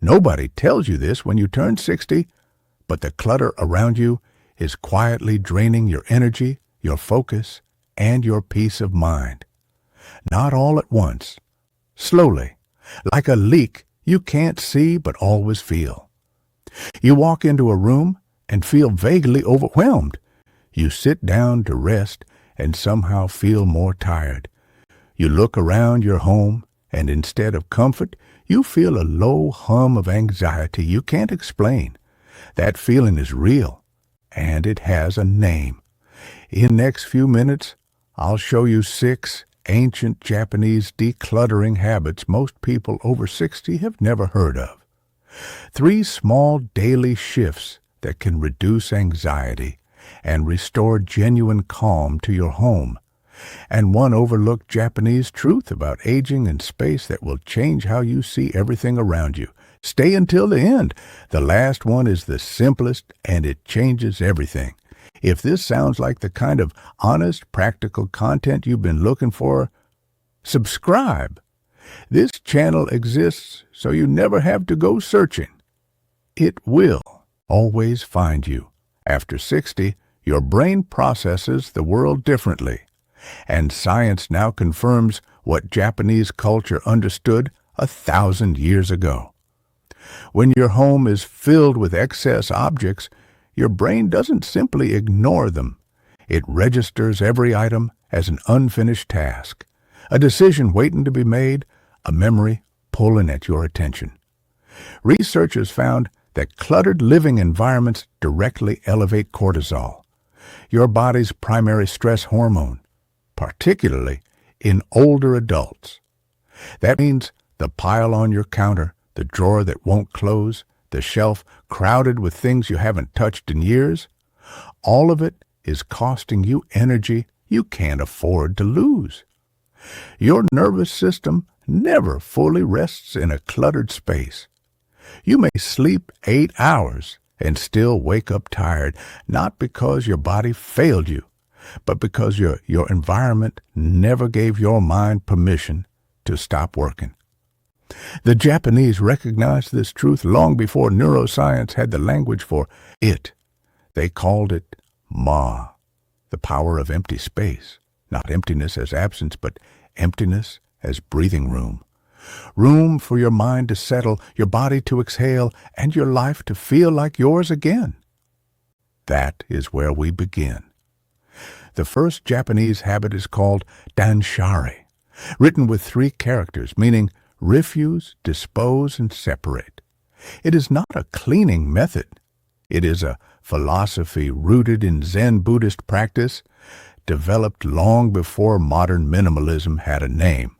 Nobody tells you this when you turn 60, but the clutter around you is quietly draining your energy, your focus, and your peace of mind. Not all at once. Slowly, like a leak you can't see but always feel. You walk into a room and feel vaguely overwhelmed. You sit down to rest and somehow feel more tired. You look around your home and instead of comfort, you feel a low hum of anxiety you can't explain. That feeling is real, and it has a name. In the next few minutes, I'll show you 6 ancient Japanese decluttering habits most people over 60 have never heard of. 3 small daily shifts that can reduce anxiety and restore genuine calm to your home. And 1 overlooked Japanese truth about aging and space that will change how you see everything around you. Stay until the end. The last one is the simplest, and it changes everything. If this sounds like the kind of honest, practical content you've been looking for, subscribe. This channel exists so you never have to go searching. It will always find you. After 60, your brain processes the world differently. And science now confirms what Japanese culture understood 1,000 years ago. When your home is filled with excess objects, your brain doesn't simply ignore them. It registers every item as an unfinished task, a decision waiting to be made, a memory pulling at your attention. Researchers found that cluttered living environments directly elevate cortisol, your body's primary stress hormone, particularly in older adults. That means the pile on your counter, the drawer that won't close, the shelf crowded with things you haven't touched in years, all of it is costing you energy you can't afford to lose. Your nervous system never fully rests in a cluttered space. You may sleep 8 hours and still wake up tired, not because your body failed you, but because your environment never gave your mind permission to stop working. The Japanese recognized this truth long before neuroscience had the language for it. They called it ma, the power of empty space, not emptiness as absence, but emptiness as breathing room. Room for your mind to settle, your body to exhale, and your life to feel like yours again. That is where we begin. The first Japanese habit is called Danshari, written with 3 characters, meaning refuse, dispose, and separate. It is not a cleaning method. It is a philosophy rooted in Zen Buddhist practice, developed long before modern minimalism had a name.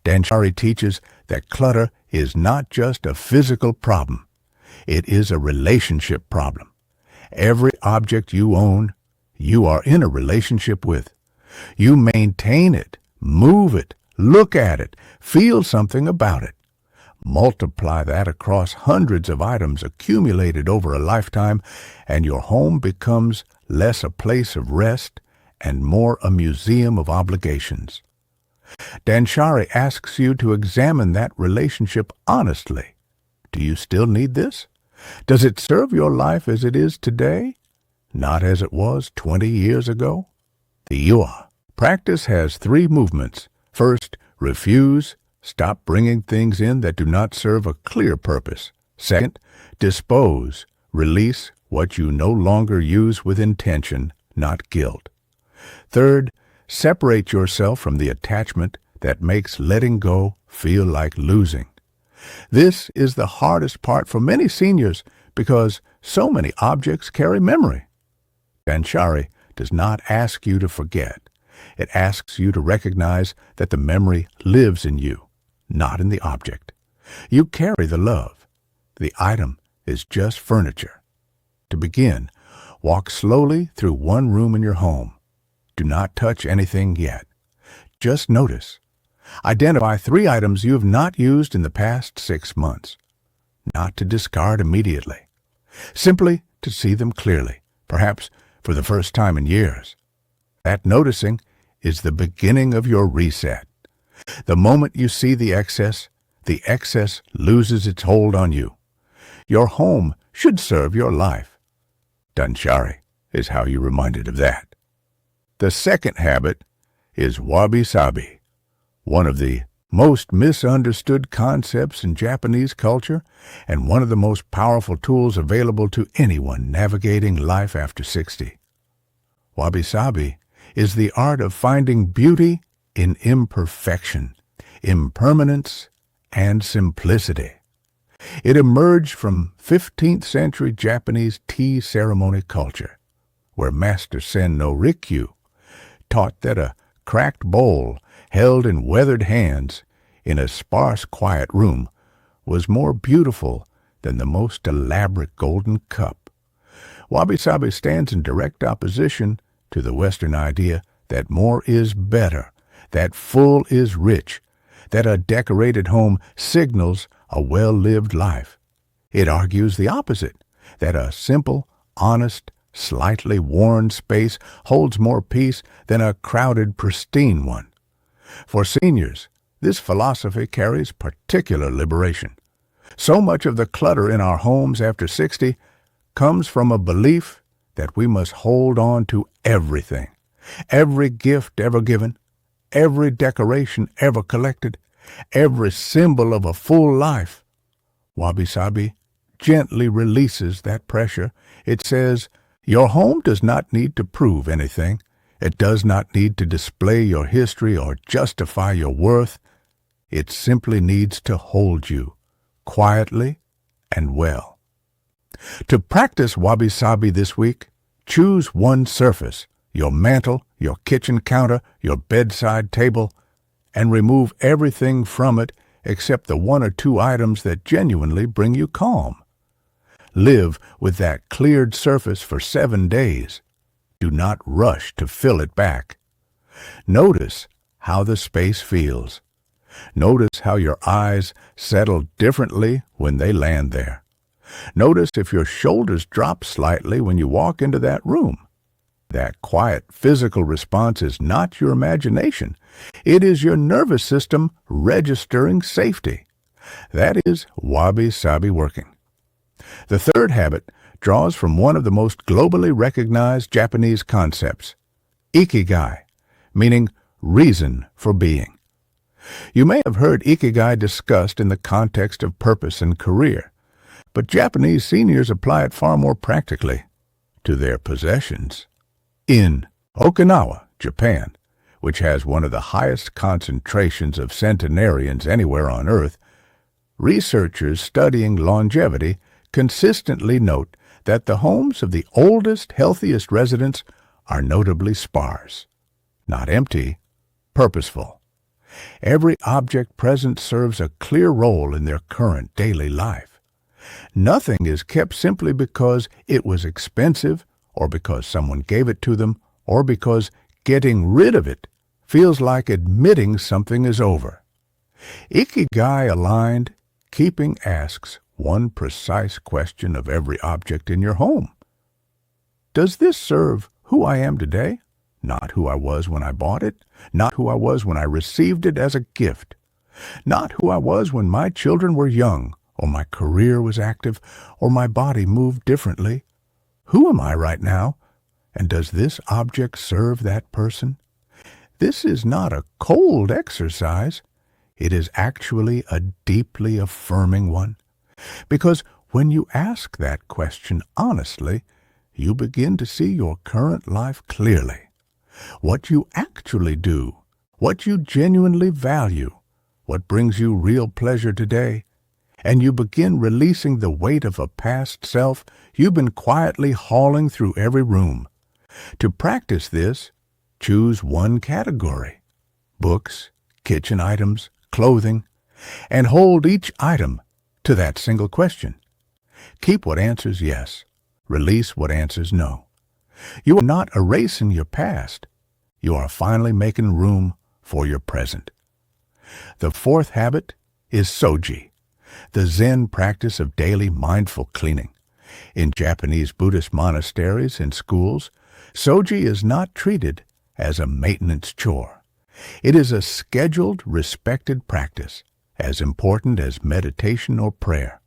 Danshari teaches that clutter is not just a physical problem. It is a relationship problem. Every object you own, you are in a relationship with. You maintain it, move it, look at it, feel something about it. Multiply that across hundreds of items accumulated over a lifetime, and your home becomes less a place of rest and more a museum of obligations. Danshari asks you to examine that relationship honestly. Do you still need this? Does it serve your life as it is today? Not as it was 20 years ago? The Yua practice has 3 movements. First, refuse. Stop bringing things in that do not serve a clear purpose. Second, dispose. Release what you no longer use with intention, not guilt. Third, separate yourself from the attachment that makes letting go feel like losing. This is the hardest part for many seniors because so many objects carry memory. Danshari does not ask you to forget. It asks you to recognize that the memory lives in you, not in the object. You carry the love. The item is just furniture. To begin, walk slowly through one room in your home. Do not touch anything yet. Just notice. Identify 3 items you have not used in the past 6 months. Not to discard immediately. Simply to see them clearly, perhaps for the first time in years. That noticing is the beginning of your reset. The moment you see the excess, the excess loses its hold on you. Your home should serve your life. Danshari is how you're reminded of that. The second habit is Wabi-Sabi, one of the most misunderstood concepts in Japanese culture and one of the most powerful tools available to anyone navigating life after 60. Wabi-Sabi is the art of finding beauty in imperfection, impermanence, and simplicity. It emerged from 15th century Japanese tea ceremony culture, where Master Sen no Rikyu taught that a cracked bowl held in weathered hands in a sparse, quiet room was more beautiful than the most elaborate golden cup. Wabi-Sabi stands in direct opposition to the Western idea that more is better, that full is rich, that a decorated home signals a well-lived life. It argues the opposite, that a simple, honest, slightly worn space holds more peace than a crowded, pristine one. For seniors, this philosophy carries particular liberation. So much of the clutter in our homes after 60 comes from a belief that we must hold on to everything, every gift ever given, every decoration ever collected, every symbol of a full life. Wabi-Sabi gently releases that pressure. It says, your home does not need to prove anything. It does not need to display your history or justify your worth. It simply needs to hold you, quietly and well. To practice Wabi-Sabi this week, choose one surface, your mantel, your kitchen counter, your bedside table, and remove everything from it except the one or two items that genuinely bring you calm. Live with that cleared surface for 7 days. Do not rush to fill it back. Notice how the space feels. Notice how your eyes settle differently when they land there. Notice if your shoulders drop slightly when you walk into that room. That quiet physical response is not your imagination. It is your nervous system registering safety. That is Wabi-Sabi working. The third habit draws from one of the most globally recognized Japanese concepts, Ikigai, meaning reason for being. You may have heard Ikigai discussed in the context of purpose and career, but Japanese seniors apply it far more practically to their possessions. In Okinawa, Japan, which has one of the highest concentrations of centenarians anywhere on Earth, researchers studying longevity consistently note that the homes of the oldest, healthiest residents are notably sparse, not empty, purposeful. Every object present serves a clear role in their current daily life. Nothing is kept simply because it was expensive, or because someone gave it to them, or because getting rid of it feels like admitting something is over. Ikigai-aligned keeping asks one precise question of every object in your home. Does this serve who I am today? Not who I was when I bought it, not who I was when I received it as a gift, not who I was when my children were young, or my career was active, or my body moved differently. Who am I right now? And does this object serve that person? This is not a cold exercise. It is actually a deeply affirming one. Because when you ask that question honestly, you begin to see your current life clearly. What you actually do, what you genuinely value, what brings you real pleasure today, and you begin releasing the weight of a past self you've been quietly hauling through every room. To practice this, choose one category: books, kitchen items, clothing, and hold each item to that single question. Keep what answers yes. Release what answers no. You are not erasing your past. You are finally making room for your present. The fourth habit is Sōji, the Zen practice of daily mindful cleaning. In Japanese Buddhist monasteries and schools, Sōji is not treated as a maintenance chore. It is a scheduled, respected practice, as important as meditation or prayer.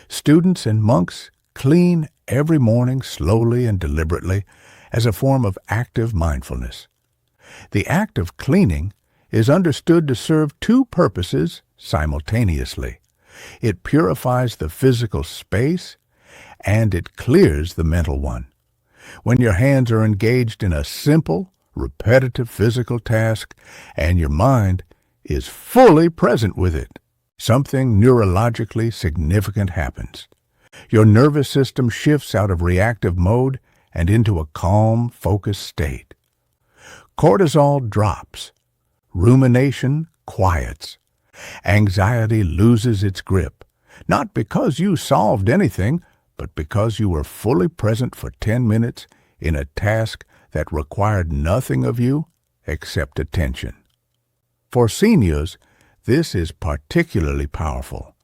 Students and monks clean every morning slowly and deliberately as a form of active mindfulness. The act of cleaning is understood to serve two purposes simultaneously. It purifies the physical space and it clears the mental one. When your hands are engaged in a simple, repetitive physical task and your mind is fully present with it, something neurologically significant happens. Your nervous system shifts out of reactive mode and into a calm, focused state. Cortisol drops. Rumination quiets. Anxiety loses its grip, not because you solved anything, but because you were fully present for 10 minutes in a task that required nothing of you except attention. For seniors, this is particularly powerful.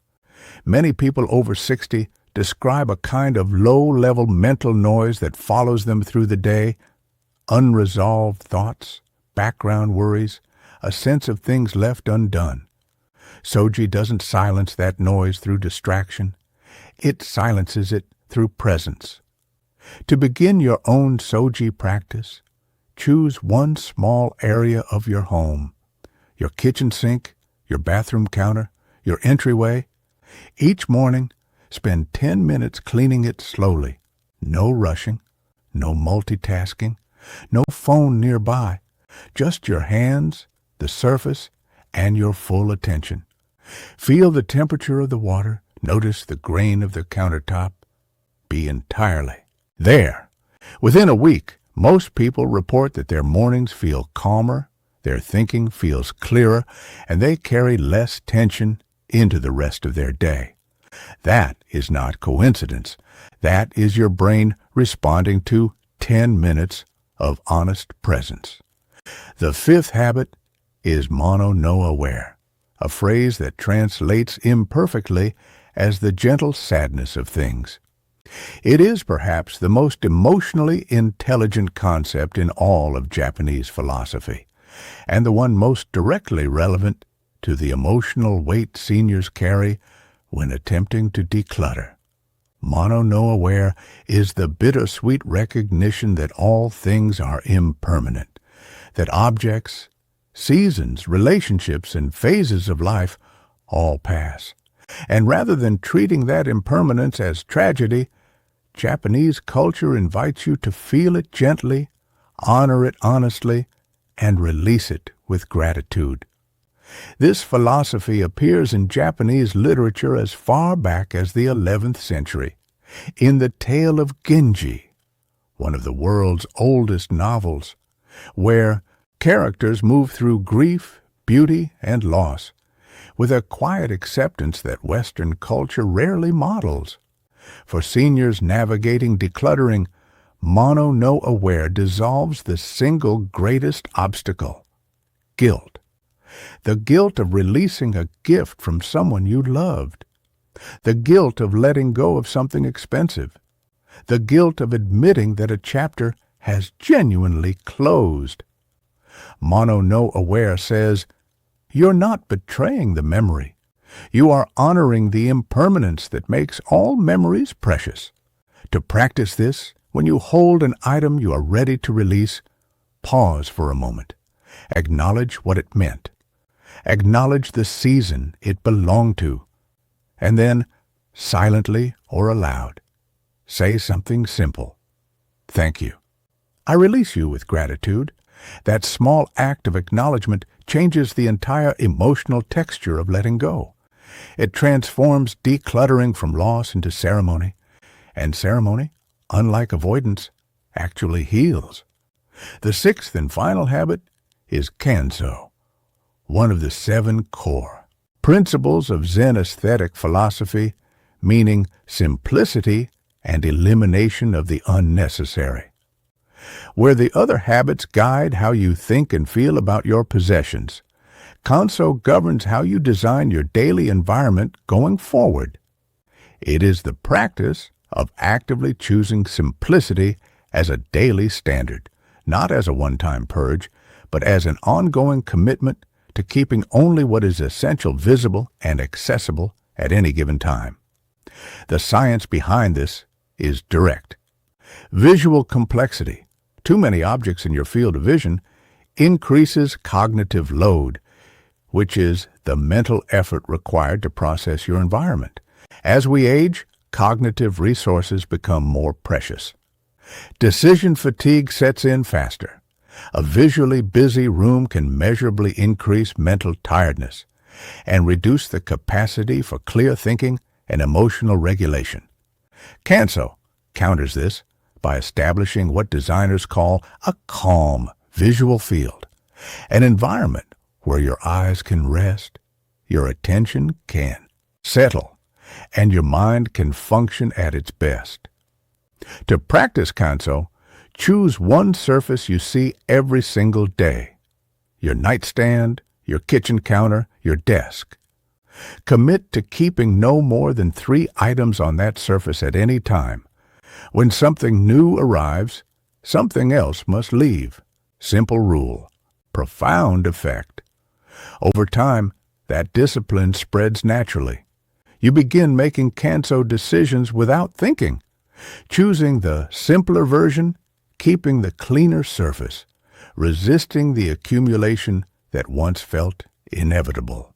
Many people over 60 describe a kind of low-level mental noise that follows them through the day, unresolved thoughts, background worries, a sense of things left undone. Sōji doesn't silence that noise through distraction. It silences it through presence. To begin your own Sōji practice, choose one small area of your home, your kitchen sink, your bathroom counter, your entryway. Each morning, spend 10 minutes cleaning it slowly. No rushing, no multitasking, no phone nearby, just your hands, the surface, and your full attention. Feel the temperature of the water, notice the grain of the countertop. Be entirely there. Within a week, most people report that their mornings feel calmer, their thinking feels clearer, and they carry less tension into the rest of their day. That is not coincidence. That is your brain responding to 10 minutes of honest presence. The fifth habit is mono no aware, a phrase that translates imperfectly as the gentle sadness of things. It is perhaps the most emotionally intelligent concept in all of Japanese philosophy, and the one most directly relevant to the emotional weight seniors carry when attempting to declutter. Mono no aware is the bittersweet recognition that all things are impermanent, that objects, seasons, relationships, and phases of life all pass. And rather than treating that impermanence as tragedy, Japanese culture invites you to feel it gently, honor it honestly, and release it with gratitude. This philosophy appears in Japanese literature as far back as the 11th century, in the Tale of Genji, one of the world's oldest novels, where characters move through grief, beauty, and loss, with a quiet acceptance that Western culture rarely models. For seniors navigating decluttering, mono no aware dissolves the single greatest obstacle: guilt. The guilt of releasing a gift from someone you loved. The guilt of letting go of something expensive. The guilt of admitting that a chapter has genuinely closed. Mono no aware says, you're not betraying the memory. You are honoring the impermanence that makes all memories precious. To practice this, when you hold an item you are ready to release, pause for a moment. Acknowledge what it meant. Acknowledge the season it belonged to. And then, silently or aloud, say something simple. Thank you. I release you with gratitude. That small act of acknowledgement changes the entire emotional texture of letting go. It transforms decluttering from loss into ceremony, and ceremony, unlike avoidance, actually heals. The sixth and final habit is Kanso, one of the 7 core principles of Zen aesthetic philosophy, meaning simplicity and elimination of the unnecessary. Where the other habits guide how you think and feel about your possessions, Kanso governs how you design your daily environment going forward. It is the practice of actively choosing simplicity as a daily standard, not as a one-time purge, but as an ongoing commitment to keeping only what is essential visible and accessible at any given time. The science behind this is direct. Visual complexity, too many objects in your field of vision, increases cognitive load, which is the mental effort required to process your environment. As we age, cognitive resources become more precious. Decision fatigue sets in faster. A visually busy room can measurably increase mental tiredness and reduce the capacity for clear thinking and emotional regulation. Kanso counters this by establishing what designers call a calm visual field, an environment where your eyes can rest, your attention can settle, and your mind can function at its best. To practice Kanso, choose one surface you see every single day: your nightstand, your kitchen counter, your desk. Commit to keeping no more than 3 items on that surface at any time. When something new arrives, something else must leave. Simple rule. Profound effect. Over time, that discipline spreads naturally. You begin making Kanso decisions without thinking, choosing the simpler version, keeping the cleaner surface, resisting the accumulation that once felt inevitable.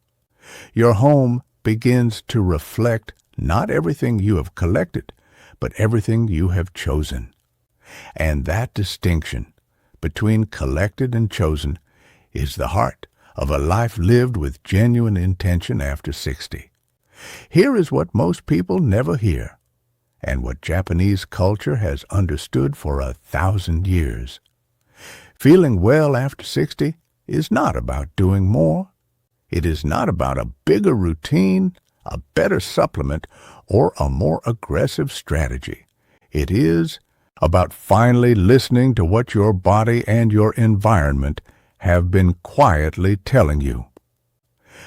Your home begins to reflect not everything you have collected, but everything you have chosen. And that distinction between collected and chosen is the heart of a life lived with genuine intention after 60. Here is what most people never hear, and what Japanese culture has understood for 1,000 years. Feeling well after 60 is not about doing more. It is not about a bigger routine, a better supplement, or a more aggressive strategy. It is about finally listening to what your body and your environment have been quietly telling you.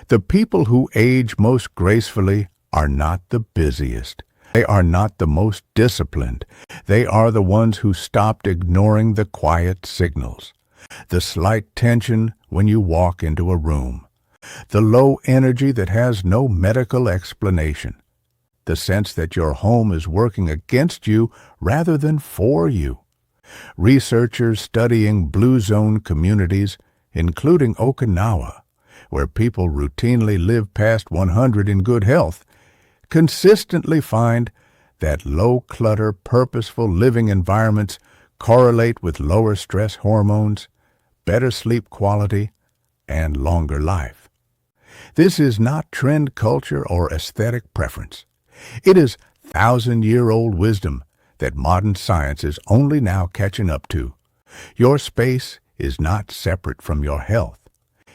The people who age most gracefully are not the busiest. They are not the most disciplined. They are the ones who stopped ignoring the quiet signals, the slight tension when you walk into a room, the low energy that has no medical explanation, the sense that your home is working against you rather than for you. Researchers studying blue zone communities, including Okinawa, where people routinely live past 100 in good health, consistently find that low-clutter, purposeful living environments correlate with lower stress hormones, better sleep quality, and longer life. This is not trend culture or aesthetic preference. It is 1,000-year-old wisdom that modern science is only now catching up to. Your space is not separate from your health.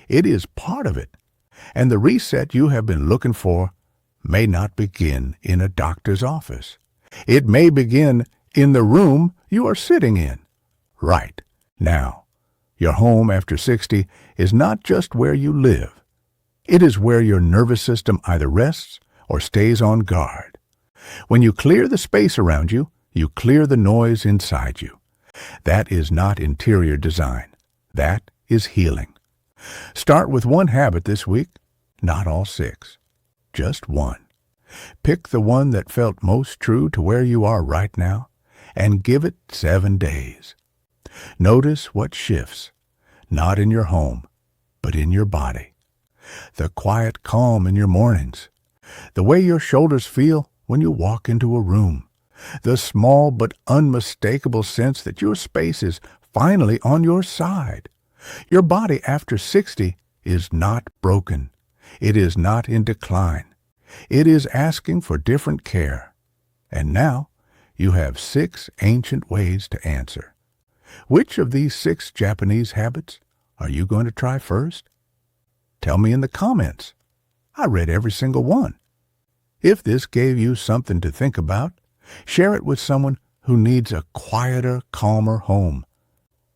It is part of it, and the reset you have been looking for may not begin in a doctor's office. It may begin in the room you are sitting in right now. Your home after 60 is not just where you live. It is where your nervous system either rests or stays on guard. When you clear the space around you, you clear the noise inside you. That is not interior design. That is healing. Start with one habit this week, not all 6. Just one. Pick the one that felt most true to where you are right now and give it 7 days. Notice what shifts, not in your home, but in your body. The quiet calm in your mornings, the way your shoulders feel when you walk into a room, the small but unmistakable sense that your space is finally on your side. Your body after 60 is not broken. It is not in decline. It is asking for different care. And now you have 6 ancient ways to answer. Which of these 6 Japanese habits are you going to try first? Tell me in the comments. I read every single one. If this gave you something to think about, share it with someone who needs a quieter, calmer home.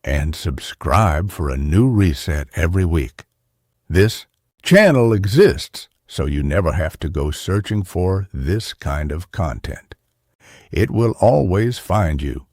And subscribe for a new reset every week. This channel exists so you never have to go searching for this kind of content. It will always find you